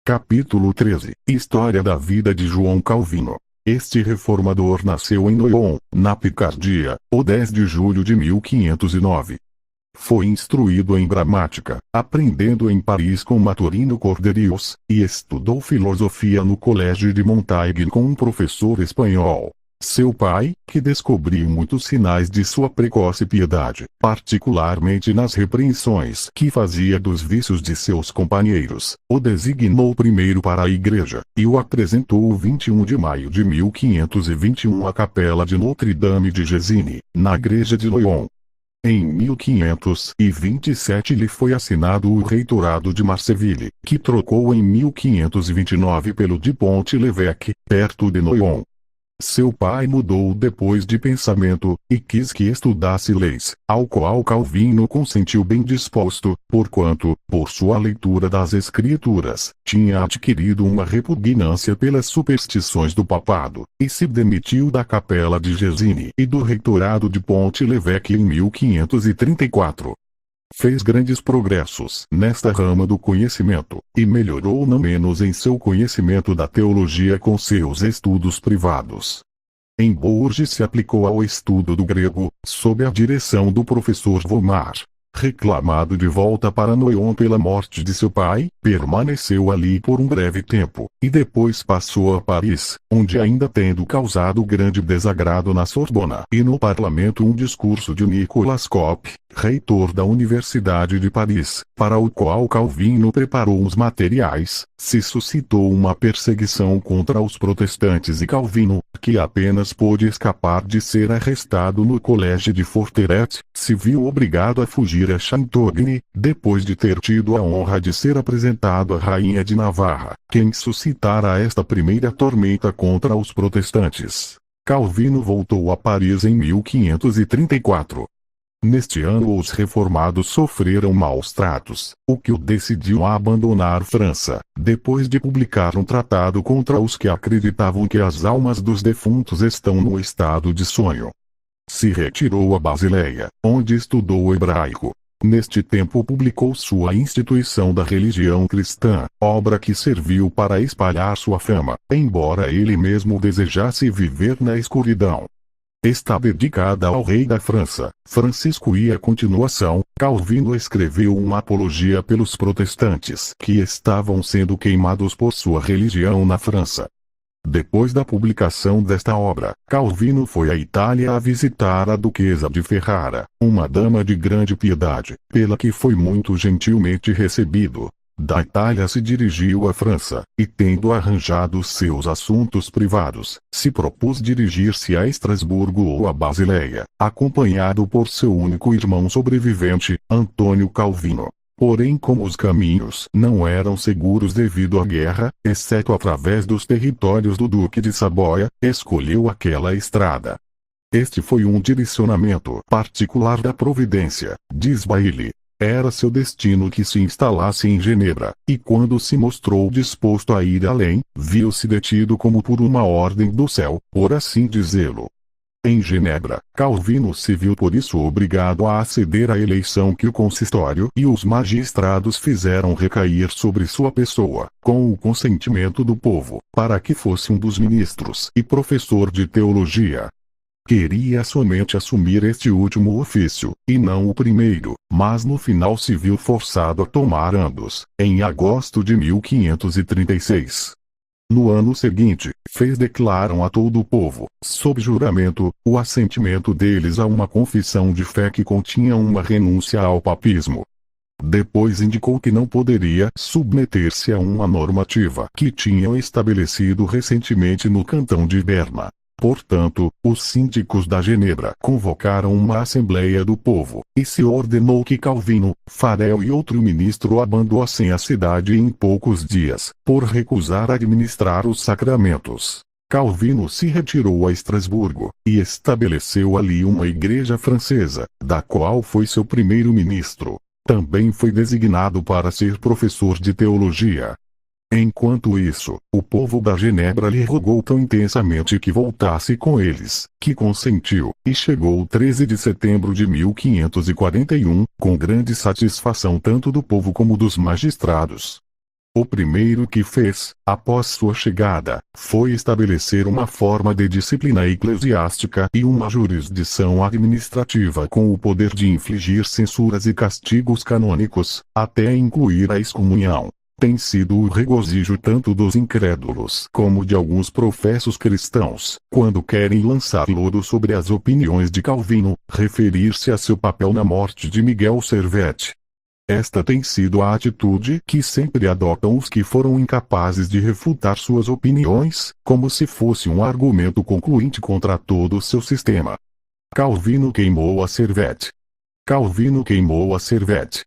Capítulo 13. História da vida de João Calvino. Este reformador nasceu em Noyon, na Picardia, o 10 de julho de 1509. Foi instruído em gramática, aprendendo em Paris com Maturino Corderius, e estudou filosofia no Colégio de Montaigne com um professor espanhol. Seu pai, que descobriu muitos sinais de sua precoce piedade, particularmente nas repreensões que fazia dos vícios de seus companheiros, o designou primeiro para a igreja, e o apresentou 21 de maio de 1521 à capela de Notre-Dame de Gesine, na igreja de Lyon. Em 1527 lhe foi assinado o reitorado de Marceville, que trocou em 1529 pelo de Pont-l'Évêque, perto de Noyon. Seu pai mudou depois de pensamento, e quis que estudasse leis, ao qual Calvino consentiu bem disposto, porquanto, por sua leitura das Escrituras, tinha adquirido uma repugnância pelas superstições do papado, e se demitiu da capela de Gesine e do reitorado de Pont-l'Évêque em 1534. Fez grandes progressos nesta rama do conhecimento, e melhorou não menos em seu conhecimento da teologia com seus estudos privados. Em Bourges se aplicou ao estudo do grego, sob a direção do professor Vomar. Reclamado de volta para Noyon pela morte de seu pai, permaneceu ali por um breve tempo, e depois passou a Paris, onde ainda tendo causado grande desagrado na Sorbona e no parlamento um discurso de Nicolas Cop, reitor da Universidade de Paris, para o qual Calvino preparou os materiais, se suscitou uma perseguição contra os protestantes e Calvino, que apenas pôde escapar de ser arrestado no colégio de Forteret, se viu obrigado a fugir a Chantogne, depois de ter tido a honra de ser apresentado à rainha de Navarra, quem suscitara esta primeira tormenta contra os protestantes. Calvino voltou a Paris em 1534. Neste ano os reformados sofreram maus tratos, o que o decidiu a abandonar França, depois de publicar um tratado contra os que acreditavam que as almas dos defuntos estão no estado de sonho. Se retirou a Basileia, onde estudou hebraico. Neste tempo publicou sua Instituição da Religião Cristã, obra que serviu para espalhar sua fama, embora ele mesmo desejasse viver na escuridão. Está dedicada ao rei da França, Francisco, e a continuação, Calvino escreveu uma apologia pelos protestantes que estavam sendo queimados por sua religião na França. Depois da publicação desta obra, Calvino foi à Itália a visitar a duquesa de Ferrara, uma dama de grande piedade, pela que foi muito gentilmente recebido. Da Itália se dirigiu à França, e tendo arranjado seus assuntos privados, se propôs dirigir-se a Estrasburgo ou a Basileia, acompanhado por seu único irmão sobrevivente, Antônio Calvino. Porém, como os caminhos não eram seguros devido à guerra, exceto através dos territórios do Duque de Saboia, escolheu aquela estrada. Este foi um direcionamento particular da providência, diz Bailly. Era seu destino que se instalasse em Genebra, e quando se mostrou disposto a ir além, viu-se detido como por uma ordem do céu, por assim dizê-lo. Em Genebra, Calvino se viu por isso obrigado a aceder à eleição que o consistório e os magistrados fizeram recair sobre sua pessoa, com o consentimento do povo, para que fosse um dos ministros e professor de teologia. Queria somente assumir este último ofício, e não o primeiro, mas no final se viu forçado a tomar ambos, em agosto de 1536. No ano seguinte, declaram a todo o povo, sob juramento, o assentimento deles a uma confissão de fé que continha uma renúncia ao papismo. Depois indicou que não poderia submeter-se a uma normativa que tinham estabelecido recentemente no cantão de Berna. Portanto, os síndicos da Genebra convocaram uma assembleia do povo, e se ordenou que Calvino, Farel e outro ministro abandonassem a cidade em poucos dias, por recusar administrar os sacramentos. Calvino se retirou a Estrasburgo, e estabeleceu ali uma igreja francesa, da qual foi seu primeiro-ministro. Também foi designado para ser professor de teologia. Enquanto isso, o povo da Genebra lhe rogou tão intensamente que voltasse com eles, que consentiu, e chegou 13 de setembro de 1541, com grande satisfação tanto do povo como dos magistrados. O primeiro que fez, após sua chegada, foi estabelecer uma forma de disciplina eclesiástica e uma jurisdição administrativa com o poder de infligir censuras e castigos canônicos, até incluir a excomunhão. Tem sido o regozijo tanto dos incrédulos como de alguns professos cristãos, quando querem lançar lodo sobre as opiniões de Calvino, referir-se a seu papel na morte de Miguel Servet. Esta tem sido a atitude que sempre adotam os que foram incapazes de refutar suas opiniões, como se fosse um argumento concluinte contra todo o seu sistema. Calvino queimou a Servet. Calvino queimou a Servet.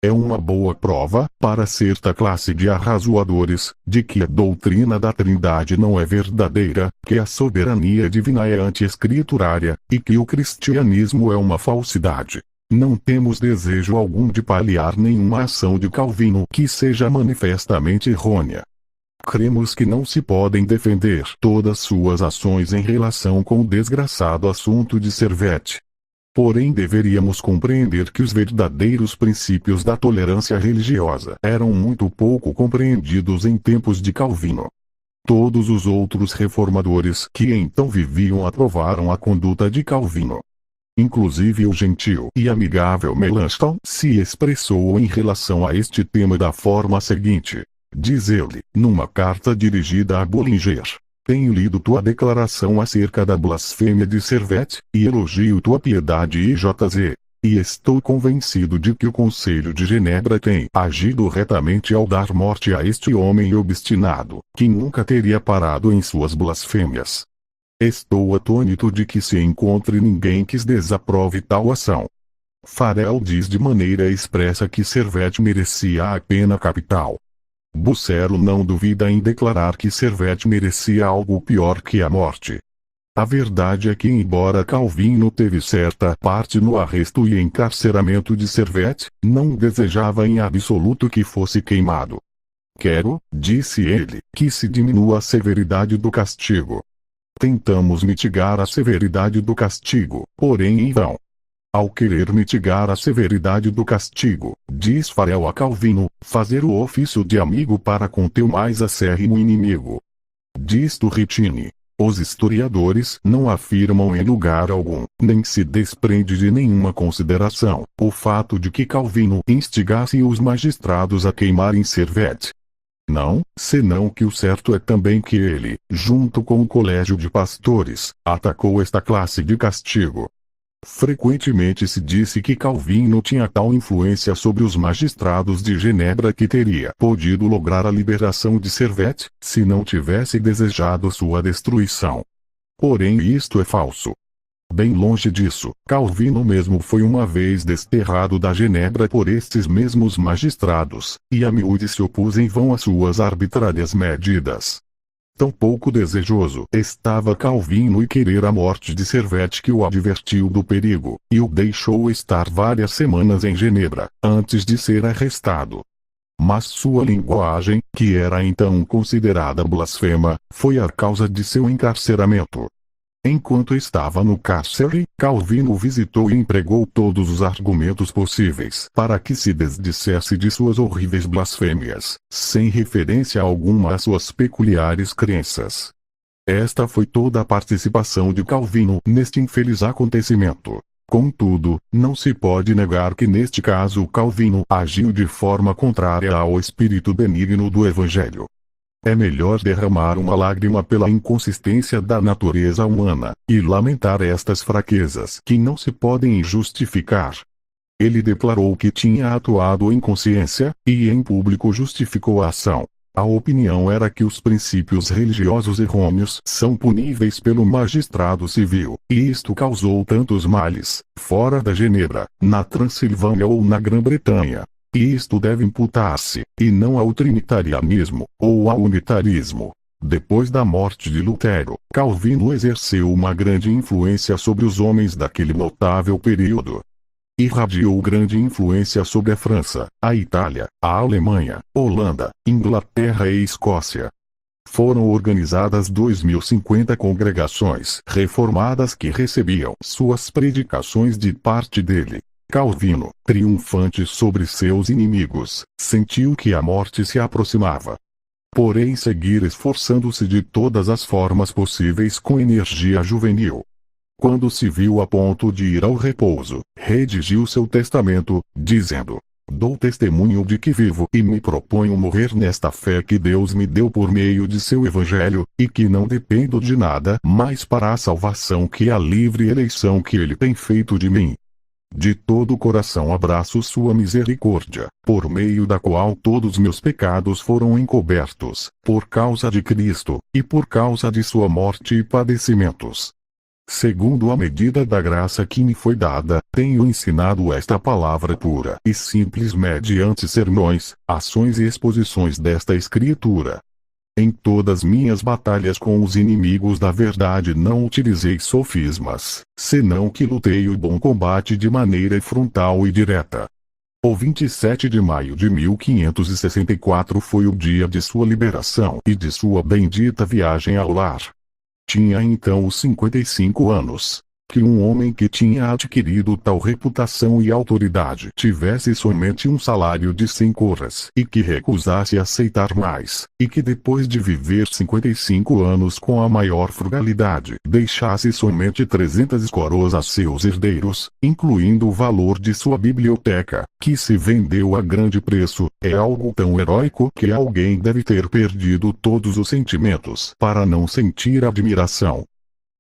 É uma boa prova, para certa classe de arrazoadores, de que a doutrina da Trindade não é verdadeira, que a soberania divina é anti-escriturária, e que o cristianismo é uma falsidade. Não temos desejo algum de palliar nenhuma ação de Calvino que seja manifestamente errônea. Cremos que não se podem defender todas suas ações em relação com o desgraçado assunto de Servet. Porém deveríamos compreender que os verdadeiros princípios da tolerância religiosa eram muito pouco compreendidos em tempos de Calvino. Todos os outros reformadores que então viviam aprovaram a conduta de Calvino. Inclusive o gentil e amigável Melanchthon se expressou em relação a este tema da forma seguinte. Diz ele, numa carta dirigida a Bullinger: tenho lido tua declaração acerca da blasfêmia de Servet, e elogio tua piedade e JZ. E estou convencido de que o Conselho de Genebra tem agido retamente ao dar morte a este homem obstinado, que nunca teria parado em suas blasfêmias. Estou atônito de que se encontre ninguém que desaprove tal ação. Farel diz de maneira expressa que Servet merecia a pena capital. Bucero não duvida em declarar que Servet merecia algo pior que a morte. A verdade é que, embora Calvino teve certa parte no arresto e encarceramento de Servet, não desejava em absoluto que fosse queimado. Quero, disse ele, que se diminua a severidade do castigo. Tentamos mitigar a severidade do castigo, porém em vão. Ao querer mitigar a severidade do castigo, diz Farel a Calvino, fazer o ofício de amigo para com teu mais acérrimo inimigo. Diz Turritini: os historiadores não afirmam em lugar algum, nem se desprende de nenhuma consideração, o fato de que Calvino instigasse os magistrados a queimarem Servet. Não, senão que o certo é também que ele, junto com o colégio de pastores, atacou esta classe de castigo. Frequentemente se disse que Calvino tinha tal influência sobre os magistrados de Genebra que teria podido lograr a liberação de Servet, se não tivesse desejado sua destruição. Porém isto é falso. Bem longe disso, Calvino mesmo foi uma vez desterrado da Genebra por estes mesmos magistrados, e a miúde se opôs em vão às suas arbitrárias medidas. Tão pouco desejoso estava Calvino em querer a morte de Servet que o advertiu do perigo, e o deixou estar várias semanas em Genebra, antes de ser arrestado. Mas sua linguagem, que era então considerada blasfema, foi a causa de seu encarceramento. Enquanto estava no cárcere, Calvino visitou e empregou todos os argumentos possíveis para que se desdissesse de suas horríveis blasfêmias, sem referência alguma às suas peculiares crenças. Esta foi toda a participação de Calvino neste infeliz acontecimento. Contudo, não se pode negar que neste caso Calvino agiu de forma contrária ao espírito benigno do Evangelho. É melhor derramar uma lágrima pela inconsistência da natureza humana, e lamentar estas fraquezas que não se podem justificar. Ele declarou que tinha atuado em consciência, e em público justificou a ação. A opinião era que os princípios religiosos errôneos são puníveis pelo magistrado civil, e isto causou tantos males, fora da Genebra, na Transilvânia ou na Grã-Bretanha. E isto deve imputar-se, e não ao trinitarianismo, ou ao unitarismo. Depois da morte de Lutero, Calvino exerceu uma grande influência sobre os homens daquele notável período. Irradiou grande influência sobre a França, a Itália, a Alemanha, Holanda, Inglaterra e Escócia. Foram organizadas 2050 congregações reformadas que recebiam suas predicações de parte dele. Calvino, triunfante sobre seus inimigos, sentiu que a morte se aproximava. Porém seguir esforçando-se de todas as formas possíveis com energia juvenil. Quando se viu a ponto de ir ao repouso, redigiu seu testamento, dizendo: dou testemunho de que vivo e me proponho morrer nesta fé que Deus me deu por meio de seu evangelho, e que não dependo de nada mais para a salvação que a livre eleição que ele tem feito de mim. De todo o coração abraço sua misericórdia, por meio da qual todos meus pecados foram encobertos, por causa de Cristo, e por causa de sua morte e padecimentos. Segundo a medida da graça que me foi dada, tenho ensinado esta palavra pura e simples mediante sermões, ações e exposições desta Escritura. Em todas minhas batalhas com os inimigos da verdade não utilizei sofismas, senão que lutei o bom combate de maneira frontal e direta. O 27 de maio de 1564 foi o dia de sua liberação e de sua bendita viagem ao lar. Tinha então os 55 anos. Que um homem que tinha adquirido tal reputação e autoridade tivesse somente um salário de 100 corras e que recusasse aceitar mais, e que depois de viver 55 anos com a maior frugalidade, deixasse somente 300 coroas a seus herdeiros, incluindo o valor de sua biblioteca, que se vendeu a grande preço, é algo tão heróico que alguém deve ter perdido todos os sentimentos para não sentir admiração.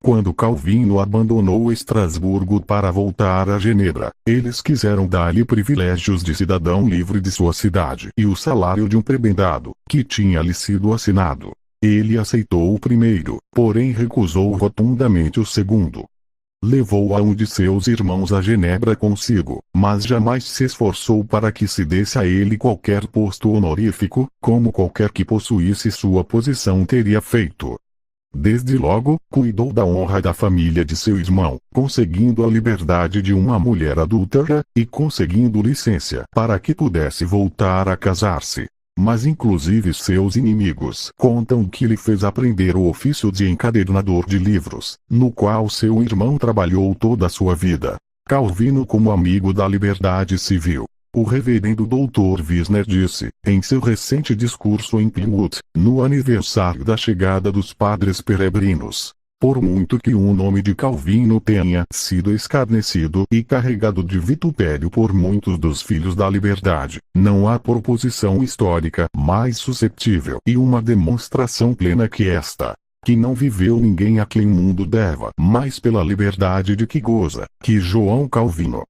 Quando Calvino abandonou Estrasburgo para voltar a Genebra, eles quiseram dar-lhe privilégios de cidadão livre de sua cidade e o salário de um prebendado, que tinha lhe sido assinado. Ele aceitou o primeiro, porém recusou rotundamente o segundo. Levou a um de seus irmãos a Genebra consigo, mas jamais se esforçou para que se desse a ele qualquer posto honorífico, como qualquer que possuísse sua posição teria feito. Desde logo, cuidou da honra da família de seu irmão, conseguindo a liberdade de uma mulher adúltera, e conseguindo licença para que pudesse voltar a casar-se. Mas inclusive seus inimigos contam que lhe fez aprender o ofício de encadernador de livros, no qual seu irmão trabalhou toda a sua vida. Calvino, como amigo da liberdade civil. O reverendo Dr. Wisner disse, em seu recente discurso em Plymouth, no aniversário da chegada dos padres peregrinos: por muito que o nome de Calvino tenha sido escarnecido e carregado de vitupério por muitos dos filhos da liberdade, não há proposição histórica mais susceptível e uma demonstração plena que esta, que não viveu ninguém a quem o mundo deva mais pela liberdade de que goza, que João Calvino.